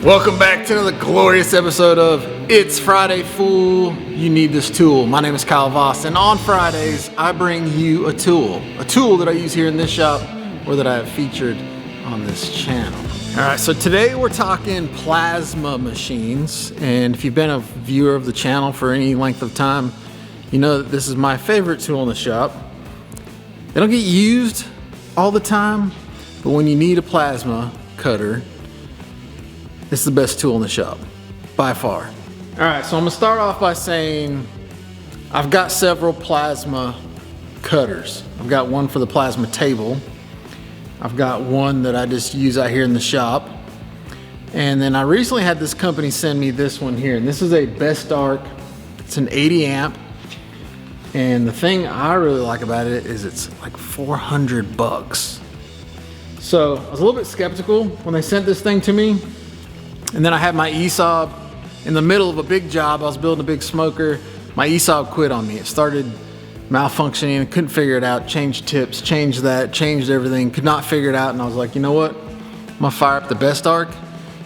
Welcome back to another glorious episode of It's Friday Fool, You Need This Tool. My name is Kyle Voss, and on Fridays I bring you a tool that I use here in this shop or that I have featured on this channel. Alright, so today we're talking plasma machines, and if you've been a viewer of the channel for any length of time, you know that this is my favorite tool in the shop. They don't get used all the time, but when you need a plasma cutter, it's the best tool in the shop, by far. All right, so I'm gonna start off by saying I've got several plasma cutters. I've got one for the plasma table. I've got one that I just use out here in the shop. And then I recently had this company send me this one here, and this is a BestArc. It's an 80 amp. And the thing I really like about it is it's like 400 bucks. So I was a little bit skeptical when they sent this thing to me. And then I had my ESOB in the middle of a big job. I was building a big smoker. My ESOB quit on me. It started malfunctioning and couldn't figure it out. Changed tips, changed that, changed everything. Could not figure it out. And I was like, you know what? I'm gonna fire up the BestArc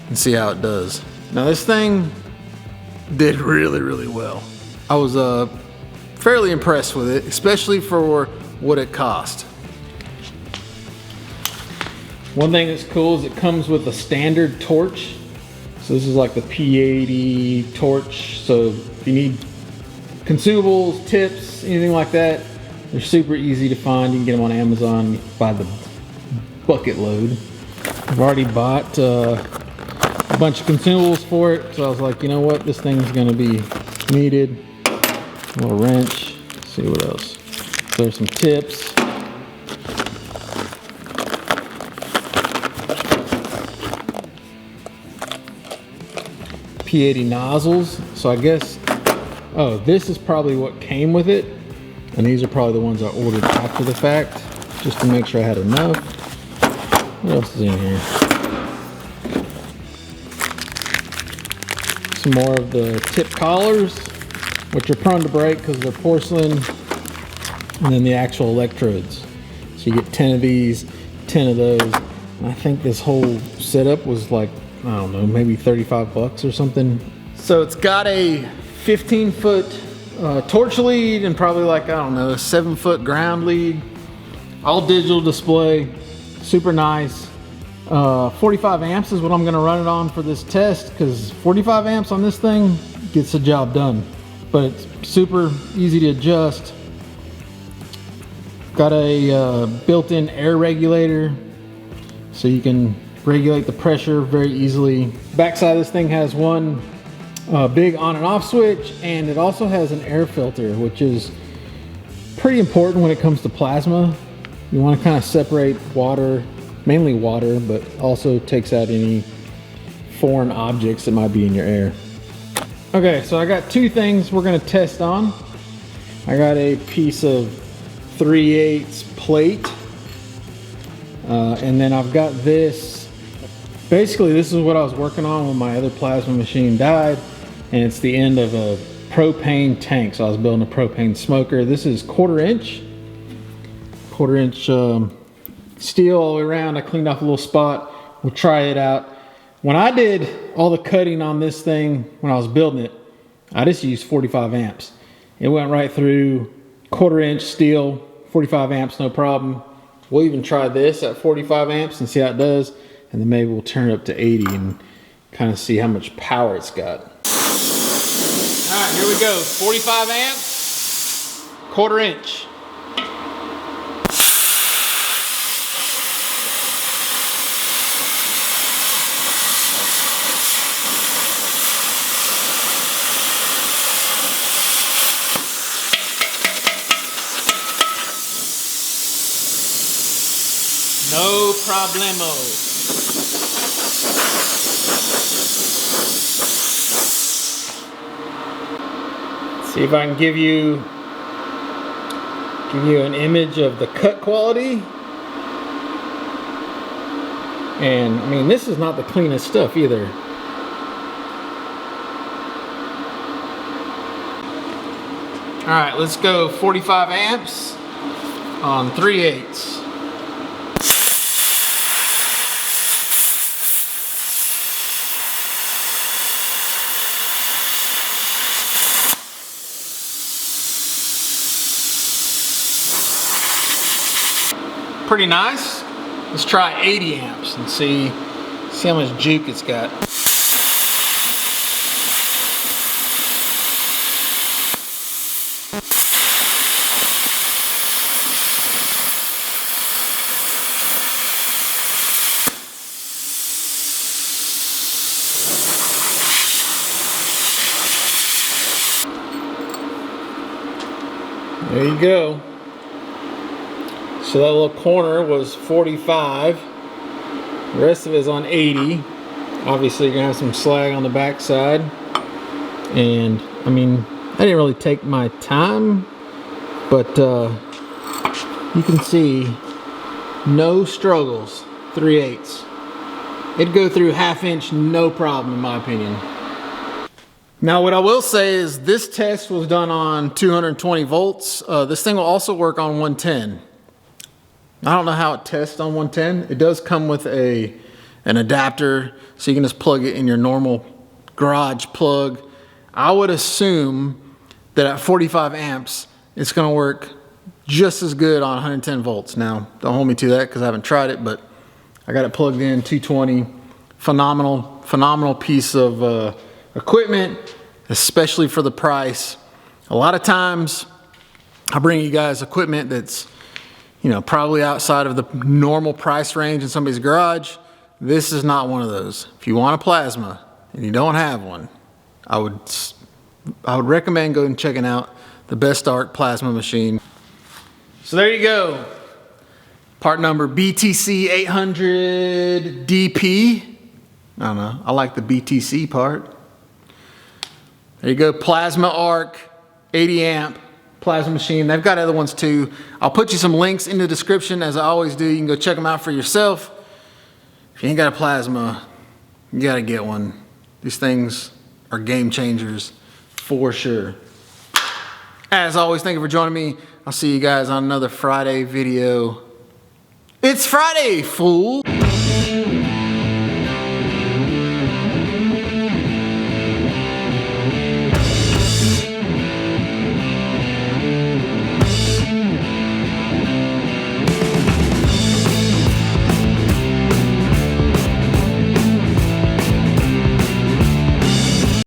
and see how it does. Now this thing did really, really well. I was fairly impressed with it, especially for what it cost. One thing that's cool is it comes with a standard torch. So this is like the P80 torch. So if you need consumables, tips, anything like that, they're super easy to find. You can get them on Amazon by the bucket load. I've already bought a bunch of consumables for it. So I was like, you know what? This thing's gonna be needed. A little wrench. Let's see what else. There's some tips. P80 nozzles. So I guess, oh, this is probably what came with it. And these are probably the ones I ordered after the fact, just to make sure I had enough. What else is in here? Some more of the tip collars, which are prone to break because they're porcelain. And then the actual electrodes. So you get 10 of these, 10 of those. And I think this whole setup was like, I don't know, maybe 35 bucks or something. So it's got a 15-foot torch lead and probably like, I don't know, a 7-foot ground lead. All digital display, super nice. 45 amps is what I'm gonna run it on for this test, because 45 amps on this thing gets the job done. But it's super easy to adjust. Got a built-in air regulator, so you can regulate the pressure very easily. Backside of this thing has one big on and off switch, and it also has an air filter, which is pretty important when it comes to plasma. You want to kind of separate water, mainly water, but also takes out any foreign objects that might be in your air. Okay, so I got two things we're going to test on. I got a piece of 3/8 plate, and then I've got this. Basically, this is what I was working on when my other plasma machine died, and it's the end of a propane tank. So I was building a propane smoker. This is quarter inch steel all the way around. I cleaned off a little spot. We'll try it out. When I did all the cutting on this thing, when I was building it, I just used 45 amps. It went right through, quarter inch steel, 45 amps, no problem. We'll even try this at 45 amps and see how it does. And then maybe we'll turn it up to 80 and kind of see how much power it's got. All right, here we go. 45 amps, quarter inch. No problemo. See if I can give you an image of the cut quality. And I mean, this is not the cleanest stuff either. All right, let's go 45 amps on 3/8. pretty nice. Let's try 80 amps and see how much juke it's got. There you go. So that little corner was 45. The rest of it is on 80. Obviously, you're gonna have some slag on the back side. And I mean, I didn't really take my time, but you can see no struggles. 3/8. It'd go through 1/2 inch, no problem, in my opinion. Now what I will say is this test was done on 220 volts. This thing will also work on 110. I don't know how it tests on 110. It does come with an adapter, so you can just plug it in your normal garage plug. I would assume that at 45 amps, it's gonna work just as good on 110 volts. Now, don't hold me to that because I haven't tried it, but I got it plugged in, 220. Phenomenal piece of equipment, especially for the price. A lot of times I bring you guys equipment that's, you know, probably outside of the normal price range in somebody's garage. This is not one of those. If you want a plasma and you don't have one, I would recommend going and checking out the BestArc plasma machine. So there you go. Part number BTC 800 DP. I don't know, I like the BTC part. There you go, Plasma Arc, 80 amp plasma machine. They've got other ones too. I'll put you some links in the description as I always do. You can go check them out for yourself. If you ain't got a plasma, you gotta get one. These things are game changers for sure. As always, thank you for joining me. I'll see you guys on another Friday video. It's Friday, fool!